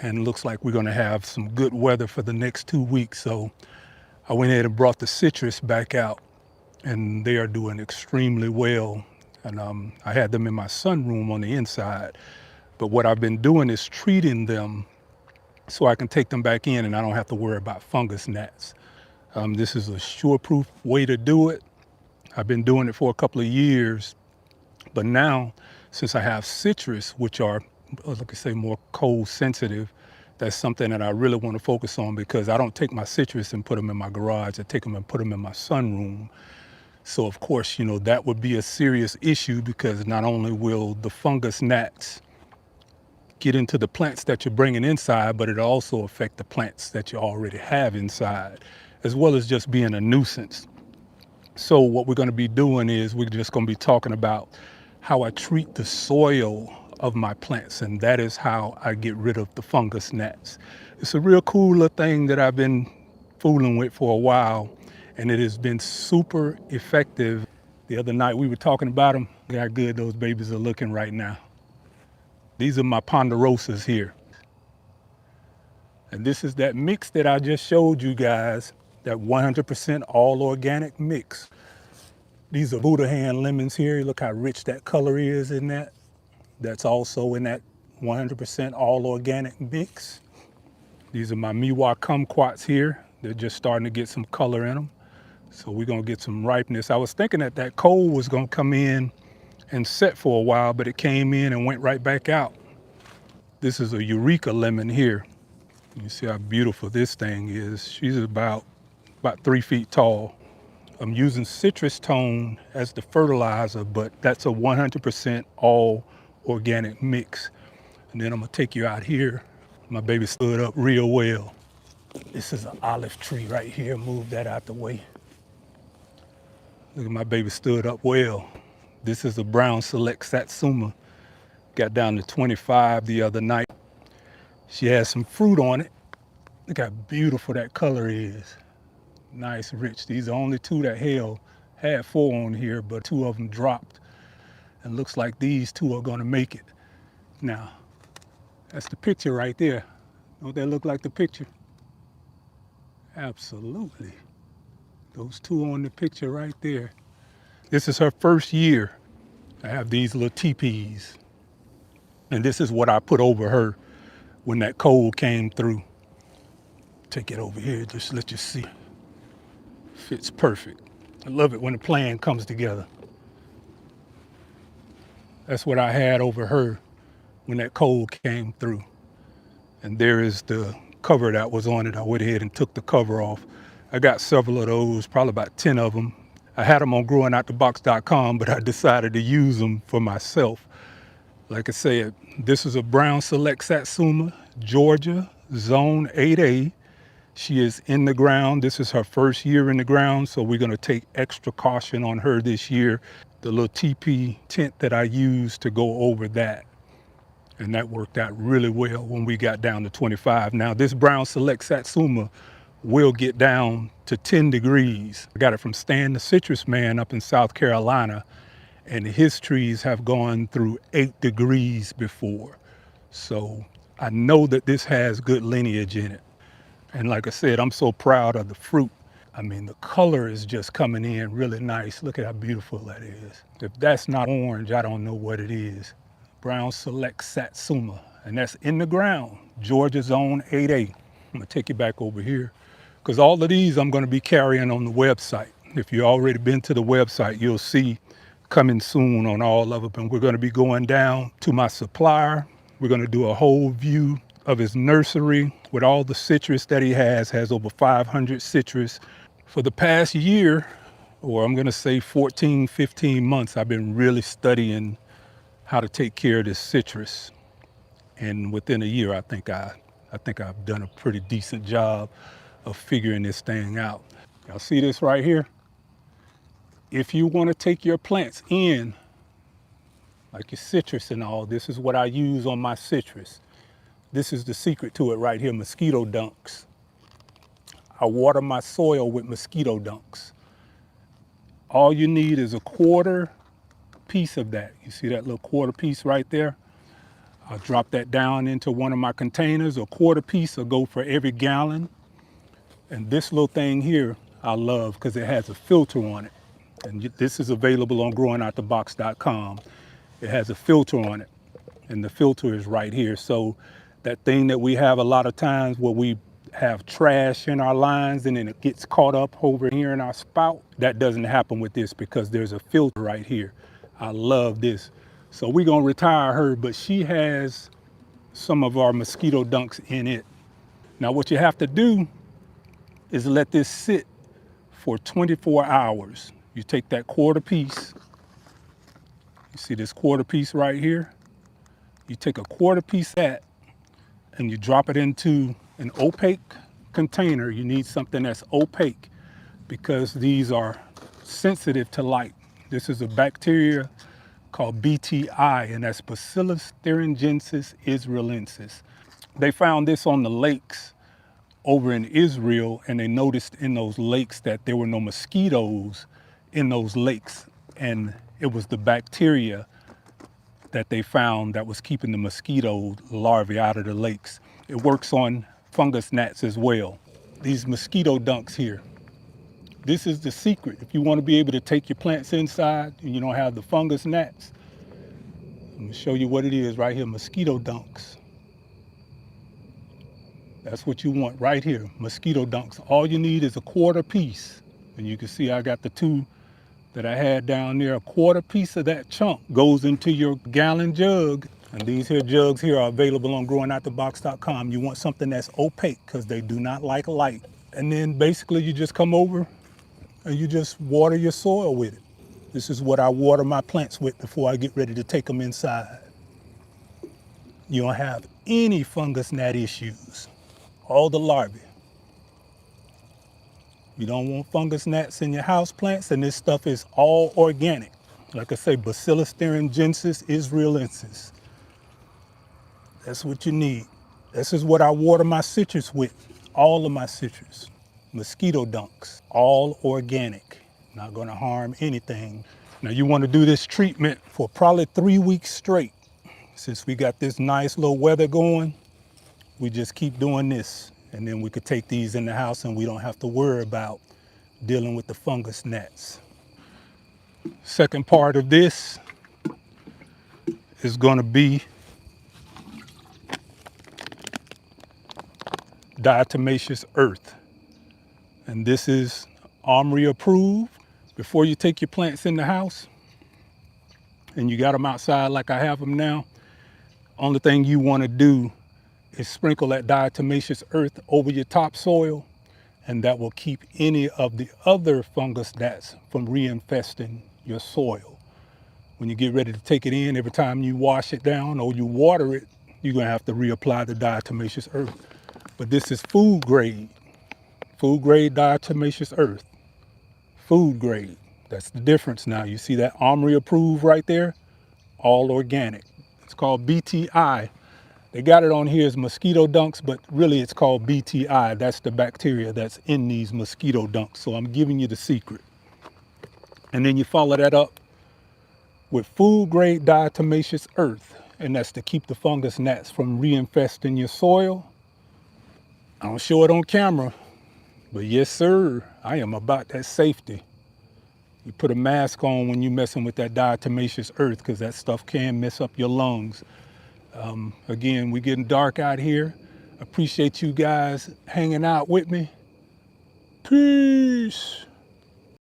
and looks like we're gonna have some good weather for the next 2 weeks. So I went ahead and brought the citrus back out, and they are doing extremely well. And I had them in my sunroom on the inside. But what I've been doing is treating them so I can take them back in and I don't have to worry about fungus gnats. This is a sure-proof way to do it. I've been doing it for a couple of years, but now, since I have citrus, which are, like I say, more cold sensitive, that's something that I really want to focus on, because I don't take my citrus and put them in my garage. I take them and put them in my sunroom. So of course, you know, that would be a serious issue, because not only will the fungus gnats get into the plants that you're bringing inside, but it also affect the plants that you already have inside, as well as just being a nuisance. So what we're going to be doing is we're just going to be talking about how I treat the soil of my plants, and that is how I get rid of the fungus gnats. It's a real cool little thing that I've been fooling with for a while, and it has been super effective. The other night we were talking about them, how good those babies are looking right now. These are my ponderosas here. And this is that mix that I just showed you guys, that 100% all organic mix. These are Buddha hand lemons here. Look how rich that color is in that. That's also in that 100% all organic mix. These are my Miwa kumquats here. They're just starting to get some color in them. So we're gonna get some ripeness. I was thinking that that cold was gonna come in and set for a while, but it came in and went right back out. This is a Eureka lemon here. You see how beautiful this thing is. She's about 3 feet tall. I'm using citrus tone as the fertilizer, but that's a 100% all organic mix. And then I'm gonna take you out here. My baby stood up real well. This is an olive tree right here. Move that out the way. Look at my baby stood up well. This is a brown select satsuma. Got down to 25 the other night. She has some fruit on it. Look how beautiful that color is. Nice, rich. These are only two that had 4 on here, but 2 of them dropped. And looks like these 2 are gonna make it. Now, that's the picture right there. Don't that look like the picture? Absolutely. Those 2 on the picture right there. This is her first year. I have these little teepees. And this is what I put over her when that cold came through. Take it over here, just let you see. Fits perfect. I love it when the plan comes together. That's what I had over her when that cold came through. And there is the cover that was on it. I went ahead and took the cover off. I got several of those, probably about 10 of them. I had them on growingoutthebox.com, but I decided to use them for myself. Like I said, this is a brown select satsuma, Georgia, zone 8A. She is in the ground. This is her first year in the ground, so we're gonna take extra caution on her this year. The little TP tent that I used to go over that, and that worked out really well when we got down to 25. Now this brown select satsuma will get down to 10 degrees. I got it from Stan the Citrus Man up in South Carolina, and his trees have gone through 8 degrees before. So I know that this has good lineage in it. And like I said, I'm so proud of the fruit. I mean, the color is just coming in really nice. Look at how beautiful that is. If that's not orange, I don't know what it is. Brown Select Satsuma, and that's in the ground, Georgia Zone 8A. I'm gonna take you back over here, because all of these I'm gonna be carrying on the website. If you've already been to the website, you'll see coming soon on all of them. And we're gonna be going down to my supplier. We're gonna do a whole view of his nursery with all the citrus that he has over 500 citrus. For the past year, or I'm gonna say 14, 15 months, I've been really studying how to take care of this citrus. And within a year, I think I've done a pretty decent job of figuring this thing out. Y'all see this right here? If you wanna take your plants in, like your citrus and all, this is what I use on my citrus. This is the secret to it right here, mosquito dunks. I water my soil with mosquito dunks. All you need is a quarter piece of that. You see that little quarter piece right there? I'll drop that down into one of my containers. A quarter piece will go for every gallon. And this little thing here I love because it has a filter on it. And this is available on growingoutthebox.com. It has a filter on it, and the filter is right here. So that thing that we have a lot of times where we have trash in our lines and then it gets caught up over here in our spout, that doesn't happen with this because there's a filter right here. I love this. So we're gonna retire her, but she has some of our mosquito dunks in it. Now what you have to do is let this sit for 24 hours. You take that quarter piece, you see this quarter piece right here? You take a quarter piece of that and you drop it into an opaque container. You need something that's opaque because these are sensitive to light. This is a bacteria called BTI, and that's Bacillus thuringiensis israelensis. They found this on the lakes over in Israel, and they noticed in those lakes that there were no mosquitoes in those lakes, and it was the bacteria that they found that was keeping the mosquito larvae out of the lakes. It works on fungus gnats as well. These mosquito dunks here, this is the secret. If you want to be able to take your plants inside and you don't have the fungus gnats, I'm gonna show you what it is right here, mosquito dunks. That's what you want right here, mosquito dunks. All you need is a quarter piece. And you can see I got the two that I had down there. A quarter piece of that chunk goes into your gallon jug. And these here jugs here are available on growingoutthebox.com. You want something that's opaque because they do not like light. And then basically you just come over and you just water your soil with it. This is what I water my plants with before I get ready to take them inside. You don't have any fungus gnat issues. All the larvae. You don't want fungus gnats in your house plants, and this stuff is all organic. Like I say, Bacillus thuringiensis israelensis. That's what you need. This is what I water my citrus with. All of my citrus. Mosquito dunks. All organic. Not gonna harm anything. Now you wanna do this treatment for probably 3 weeks straight. Since we got this nice little weather going, we just keep doing this. And then we could take these in the house and we don't have to worry about dealing with the fungus gnats. Second part of this is gonna be diatomaceous earth. And this is Armory approved. Before you take your plants in the house and you got them outside like I have them now, only thing you wanna do is sprinkle that diatomaceous earth over your topsoil, and that will keep any of the other fungus gnats from reinfesting your soil. When you get ready to take it in, every time you wash it down or you water it, you're gonna have to reapply the diatomaceous earth. But this is food grade diatomaceous earth. Food grade, that's the difference now. You see that Armory approved right there? All organic. It's called BTI. They got it on here as mosquito dunks, but really it's called BTI. That's the bacteria that's in these mosquito dunks. So I'm giving you the secret. And then you follow that up with food grade diatomaceous earth. And that's to keep the fungus gnats from reinfesting your soil. I don't show it on camera, but yes, sir, I am about that safety. You put a mask on when you're messing with that diatomaceous earth because that stuff can mess up your lungs. Again, we're getting dark out here. Appreciate you guys hanging out with me. Peace.